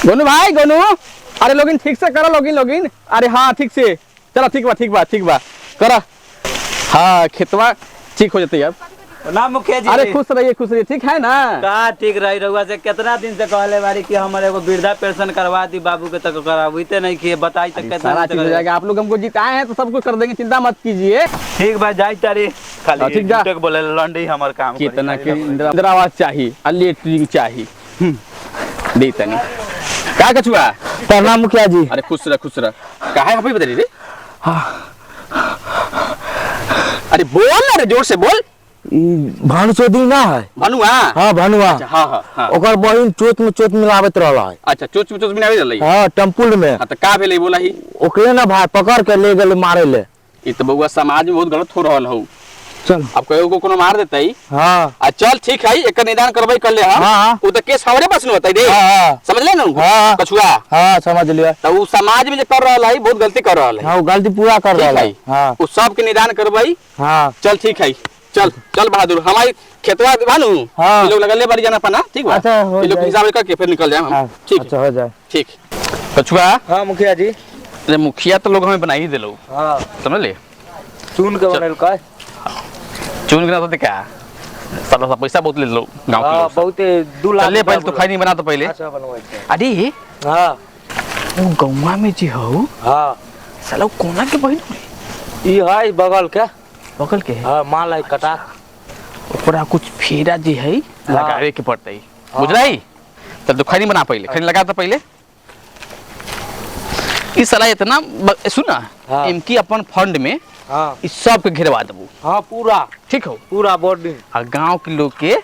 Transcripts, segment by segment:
गोनू भाई गोनू, अरे लॉगिन ठीक से करो, लॉगिन। अरे हाँ ठीक से, चलो ठीक बा करा। हाँ खेतवा ठीक हो जाते अब ना मुखिया जी। अरे खुश रहिए, ठीक है ना? का ठीक रही रहुआ से कितना दिन से कहले बारी कि हमारे को वृद्धा पेंशन करवा दी, बाबू के तक कराबीते नहीं किए, बताई तक कितना सारा चीज हो जाएगा। आप लोग हमको जिताए हैं तो सब कुछ कर देंगे, चिंता मत कीजिए। ठीक भाई जाई तारी खाली ठीक जा। बोले लंडी हमर काम कितना के इंदिरा आवास चाहिए, इलेक्ट्रिक चाहिए दे तनी का कछुआ। प्रणाम मुखिया जी। अरे खुश रह काहे हपई बदली रे? अरे बोल ना रे, जोर से बोल। भानु चौधरी ना है? भानुआ? हाँ भानुआ। अच्छा, हाँ। ओकर बहिन चोट में मिलावत रहला है। अच्छा चोच में आवे रहलै? हाँ टेम्पुल में। हां त का भेलै बोला ही? ओकरे ना भाई पकड़ के ले गेल मारे ले। ई त बउआ समाज में बहुत गलत हो रहल हो। चल अब कहियो को कोनो मार देतई। हां आ चल ठीक है, एकर निदान करबै कर ले हम। हां उ त केस हमरे पास न होतै रे। हां समझ ले न हाँ। कछुआ? हां समझ लिया। त उ समाज में जे कर रहल है बहुत गलती कर रहल है। हां गलती पूरा कर रहल है। हां उ सब के निदान करबै। हां चल ठीक है, चल बहादुर हमारी खेतवा भानु। हाँ। ये लोग लगले बारी जाना पाना, ठीक बा? अच्छा, हो ये लोग जाए। हिसाब करके फिर निकल जाए हम। हाँ, ठीक अच्छा हो जाए। ठीक कछुआ। हां मुखिया जी। अरे मुखिया तो लोग हमें बना ही देलो। हां समझ ले, चुन के बनल का चुन के तो क्या साला सा पैसा बहुत ले लो गांव के लोग। बहुत 2 लाख चले पहले तो खाई नहीं बना तो पहले। अच्छा बनवाई थे। अरे हां वो गौवा में जी हो हां साला कोना के बहिन ई है बगल के बगल के। हां माल है कटा ओकरा कुछ फेरा जी है लगावे के पड़तई, बुझलाई? तब तो खैनी बना पहले, खैनी लगा तो पहले। इस साला इतना सुना। हाँ। इनकी अपन फंड में हां इस सब के घेरवा देबू। हां पूरा ठीक हो? पूरा बोर्डिंग। और गांव के लोग के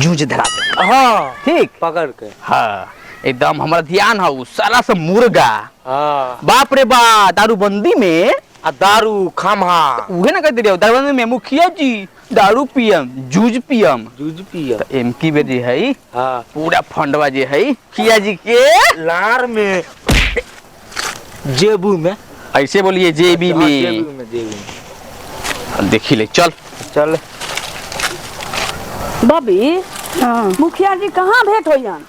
जूझ धरा दे। हां ठीक पकड़ के। हाँ एकदम हमारा ध्यान हो सारा सब मुर्गा। हां बाप रे बाप, दारूबंदी में आ दारू खामा उहे ना कहते रहो दारूबंदी में मुखिया जी दारू पियम जूझ पियम। जूझ पिया। एमकी में जे है हां पूरा फंडवा जे है मुखिया जी के लार में जेबू में। ऐसे बोलिए जेबी हाँ, में। जेबू में जेबू में। देखी ले चल चल बबी। हाँ मुखिया जी कहाँ भेंट होइयन?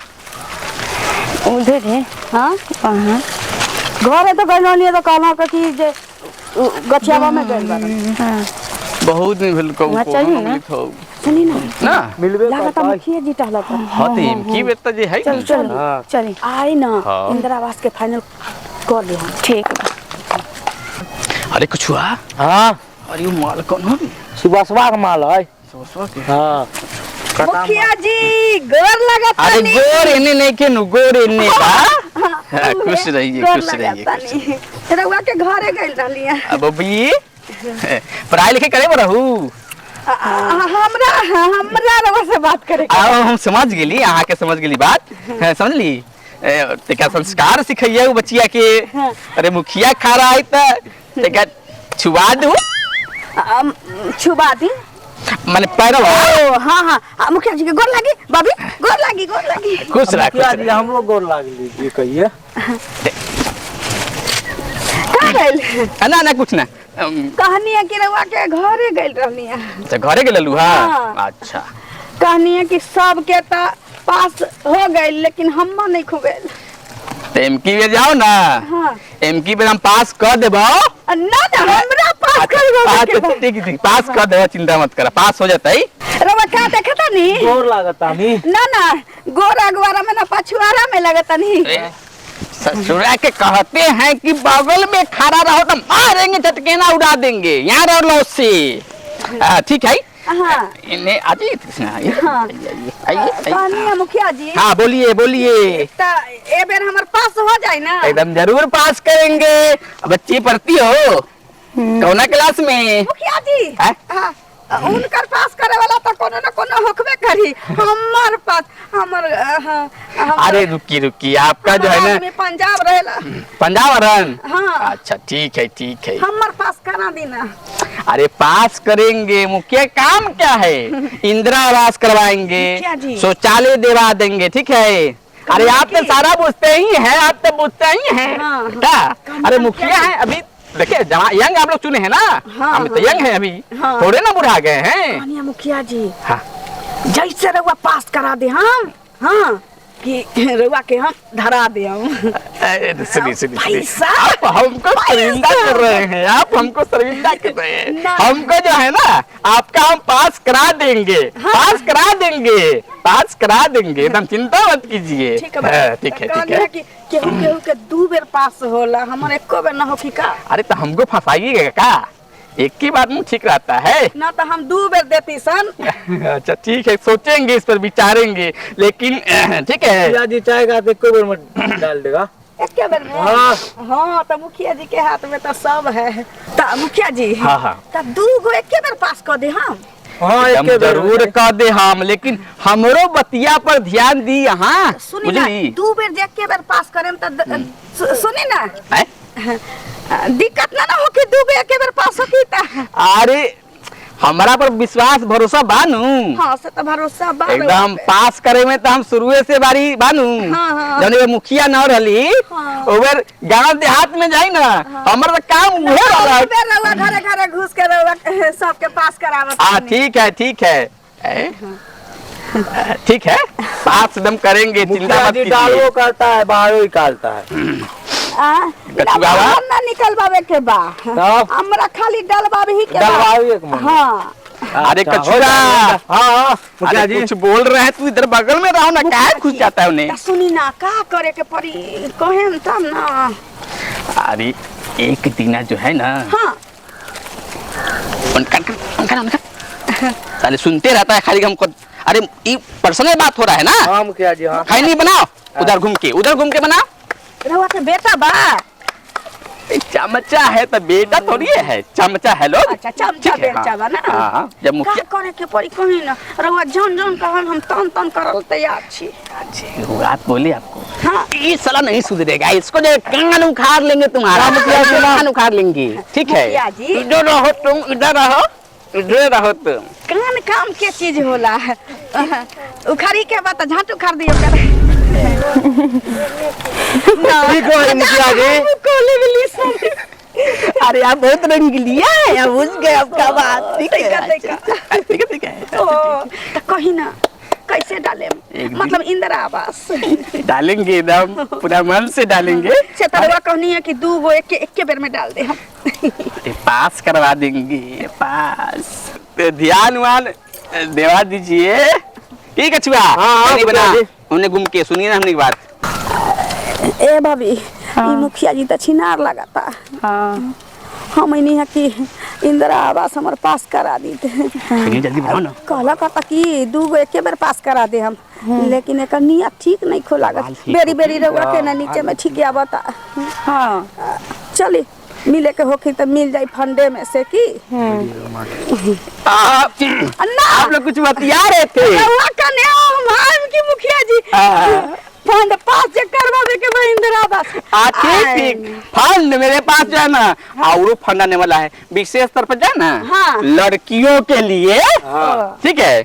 उधर है। हाँ वहाँ घरे तो गइल रहनी तो कहना कि जे गछियावा में गइल बारन। हाँ बहुत दिन भेल को वहाँ चली ना। सुनी ना ना मिलबे लागत मुखिया जी टहलत है। हाँ तो एमकी में तो जे है चल चल हाँ। चलिए आई ना हाँ। इंदिरा आवास के फाइनल कर ले हम। ठीक। अरे कुछ हुआ? हां अरे वो माल कौन हो? सुबह का माल है। हां मुखिया जी गोर लागत अरे नहीं। गोर इन्ने नहीं के नु गोर इन्ने बा। हाँ, खुश रहिए गोर खुश रहिए लागत नहीं। रउआ के घरे गइल रहली है। अब अभी पढ़ाई लिखाई करे बरहू। हमरा रउआ से बात करे के। आओ हम समझ गेली, अहाँ के समझ गेली बात। हाँ, समझ ली? तेका संस्कार सिखैया वो बच्चिया के। अरे मुखिया खा रहा है तो तेका छुआ दू छुबा दी। माने पैरवा। ओ हाँ हाँ मुखिया जी के गोर लागी बबी, गोर लागी। खुश रह खुश मुखिया रह। जी हमरो गोर लागली ये कहिए। कहाँ गइल? ना कुछ ना। कहनी है कि रउआ के घरे गइल रहनी है। अच्छा घरे के ललू? हाँ हाँ। अच्छा कहनी है कि सब के पास हो गइल लेकिन हम नहीं खो गइल। तो एमकी में जाओ ना। हाँ एमकी में हम पास कर देबो। ना हमरा पास कर ठीक पास कर देबो, चिंता मत कर, पास हो जाता है। रउआ का देखता नहीं? गोर लागता नी। ना गोरा गुवारा में ना पछुआरा में लगता नहीं। ससुरा के कहते हैं कि बगल में खड़ा रहो तो मारेंगे, झटकेना उड़ा देंगे। यहाँ रह लो से। ठीक है। हाँ इन्हें आइए हाँ। आइए। कहनी है मुखिया जी हाँ बोलिए तो ए बेर हमारे पास हो जाए ना। एकदम जरूर पास करेंगे। बच्ची पढ़ती हो कौना क्लास में? मुखिया जी हाँ? हाँ, उनकर पास करे वाला तो कोनो न कोनो होकबे करी। हमर पास अरे रुकी आपका जो है ना पंजाब रहेला। पंजाब रन। हाँ अच्छा ठीक है। हमर पास करा देना। अरे पास करेंगे, मुख्य काम क्या है? इंदिरा आवास करवाएंगे, मुखिया जी। शौचालय दिलवा देंगे। ठीक है। अरे आप तो सारा बुझते ही हैं, आप तो बुझते ही हैं। हाँ। क्या? अरे मुखिया है अभी, देखिए यंग आप लोग चुने हैं ना। हाँ, हम तो यंग हैं अभी। हाँ। थोड़े ना बुढ़ा गए हैं। कहनी है मुखिया जी हाँ। जैसे रउआ पास करा दे हम। हाँ कि रउआ के हम धरा दे सुनिए सुनिए सुनिए पैसा? आप हमको शर्मिंदा कर रहे हैं, आप हमको शर्मिंदा कर रहे हैं। ना। हमको जो है ना आपका हम पास करा देंगे, पास करा देंगे, पास करा देंगे, एकदम चिंता मत कीजिए। ठीक है बा। ठीक है ठीक कहलिए है। कि केहू केहू के 2 बेर पास होला, हमर एको बेर ना हो कि का? अरे तो हमको फंसाइएगा का? एक ही बात में ठीक रहता है। ना तो हम 2 बेर देती सन। अच्छा ठीक है, सोचेंगे इस पर, विचारेंगे, लेकिन ठीक है। मुखिया जी चाहेगा तो एको बेर में डाल देगा। एके बेर में? हाँ। हाँ तो मुखिया जी के हाथ में तो सब है। तो मुखिया जी हाँ, हाँ। तो 2 गो एके बेर पास कर दे हम। हाँ हम एके बेर जरूर कर दे हम, लेकिन हमरो बतिया पर ध्यान दी। हाँ सुनी ना, बुझली? 2 बेर जे एके बेर पास करेम तो सुनी ना, हैं? दिक्कत ना हो कि 2 बेर एके बेर पास हो की ता। अरे हमारा पर विश्वास भरोसा बानू। हाँ से तो भरोसा बा एकदम पास करे में तो हम शुरुए से बारी बानू। हाँ, हाँ। जब ये मुखिया न रहली हाँ। ओवर गांव देहात में जाई ना, हमारा तो काम उहे रहला। रउआ घरे घरे घुस के रउआ सबके पास करावत। हाँ ठीक है ठीक है। ठीक है, पास एकदम करेंगे, चिंता मुखिया मत जी कीजिए। डालो करता है, बाहर निकालता है। गचुआवा? ना निकलवावे के बा, तब? हमरा खाली डलवावे ही के बा। डलवावे एक मन। हाँ अरे अच्छा, कछुआ, हो जाएगा। हाँ हाँ मुखिया अरे जी कुछ बोल रहे हैं, तू इधर बगल में रहो ना, क्या घुस जाता है उन्हें? तो सुनी ना का करे के पड़ी, कहें तब ना। अरे एक दीना जो है ना, हाँ उनका साले सुनते रहता है खाली हमको। अरे ये पर्सनल बात हो रहा है ना, हाँ मुखिया जी हाँ। खाई नहीं बनाओ, उधर घूम के बनाओ। रउआ के बेटा बा। चमचा है तो बेटा थोड़ी है, चमचा है लोग। अच्छा चमचा ठीक है, बेचा बा ना। हाँ, हाँ, जब का मुखिया करे के पड़ी कहीं ना, रउआ जौन जौन कहन हम तन तन करल तैयार छी। अच्छी बात बोली आपको। हाँ ये साला नहीं सुधरेगा, इसको जो कान उखाड़ लेंगे तुम्हारा, मुखिया जी कान उखाड़ लेंगे। ठीक है, मुखिया जी। इधर रहो तुम, इधर रहो, इधर रहो तुम। कान काम के चीज होला। उखाड़ी के बाद झाट उखाड़ दियो करे। ठीक है मुखिया जी। कोले मिली सुन। अरे आप बहुत रंगीलिया है, आप बुझ गए आपका बात। ठीक है देखा। ठीक है ठीक है। ओ तो कहीं ना कैसे डाले, एक दिन- मतलब इंदिरा आवास डालेंगे, एकदम पूरा मन से डालेंगे। चतरवा कहनी है कि 2 गो एके बेर में डाल दे हम। अरे पास करवा देंगे, पास। तो ध्यान वान देवा दीजिए। ठीक है छुआ, हाँ, नहीं बना मुखिया जी। उन्हें घूम के सुनिए ना हमने की बात। ए भाभी, ई मुखिया जी तो छिनार लगाता। हाँ हम नहीं है कि इंदिरा आवास हमारे पास करा दी थे। सुनिए जल्दी बनाओ ना। कहला कहता कि 2 गो एके बेर पास करा दे हम, लेकिन एक नियत ठीक नहीं खो लागत। बेरी बेरी रउआ के ना नीचे में ठीक आवता। हाँ चली मिले के होखी तो मिल जाई फंडे में से की आप लोग कुछ बतिया रहे थे। रउआ कने हम हम की मुखिया जी फंड पास जे करवावे के बा इंदिरा आवास। ठीक ठीक, फंड मेरे पास जो है ना, और फंड आने वाला है विशेष स्तर पर, जाए ना हाँ। लड़कियों के लिए। ठीक है,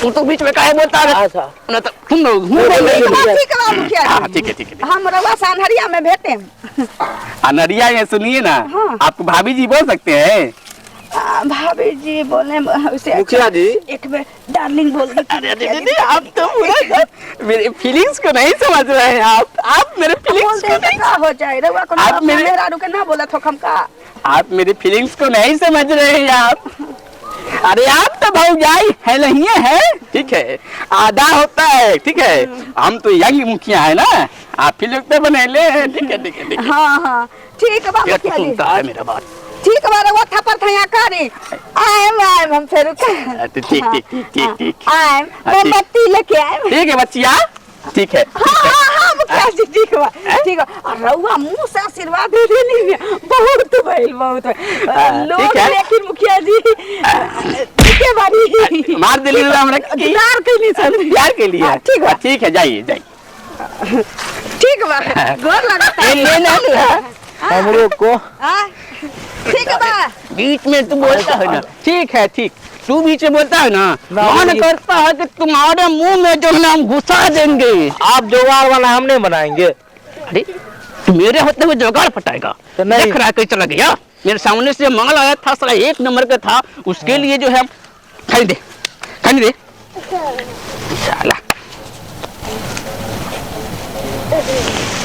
तू तो बीच में काहे बोलता है? अच्छा ना तो तुम लोग मुंह बोल रहे हो। ठीक है मुखिया हाँ, जी, ठीक है ठीक है। हम रउआ सानहरिया में भेटे। अनरिया ये सुनिए ना, हाँ। आपको भाभी जी बोल सकते हैं। भाभी जी बोले उसे मुखिया जी। एक बार डार्लिंग बोल दी। अरे दीदी, आप तो पूरा मेरे फीलिंग्स को नहीं समझ रहे हैं। आप मेरे बोल फीलिंग्स दे को तो नहीं, का हो जाए रउआ को आप मेरे- मेरा रुके ना बोला तो हम का। आप मेरी फीलिंग्स को नहीं समझ रहे हैं आप। अरे आप तो भौजाई है नहीं है, ठीक है, आधा होता है। ठीक है, हम तो यंग मुखिया है ना, आप ही लोग तो बने ले। ठीक है ठीक है ठीक है। हाँ हाँ ठीक है बा ये तो मुखिया जी, सुनता है मेरा बात। ठीक है रउआ थप्पड़ थैया करे। आएम हम फिर ठीक ठीक ठीक ठीक ठीक आएम हाँ, ठीक। मोमबत्ती लेके आएम। ठीक है बच्चिया, ठीक है। हाँ मुखिया जी ठीक बा ठीक है। और रउआ मुंह से आशीर्वाद दे देनी बहुत भइल बहुत भइल। लोग ठीक है। लेकिन मुखिया जी ठीक है बारी मार दिली हमरा की प्यार कैली सन। प्यार के लिए। हाँ, ठीक है। ठीक है, जाइए जाइए। ठीक बा गोर लगता है। ले ना हमरो को हाँ, ठीक है बा। बीच में तू बोलता है ना। ठीक है ठीक, तू बीच में बोलता है ना, ना, मन नहीं। करता है कि तुम्हारे मुंह में जो है ना हम घुसा देंगे। आप जुगाड़ वाला हम नहीं बनाएंगे। अरे तू मेरे होते हुए जुगाड़ पटाएगा? तो नहीं। देख रहा है कैसे चला गया। मेरे सामने से मंगल आया था, साला 1 नंबर का था, उसके लिए जो है हम खाने दे साला। है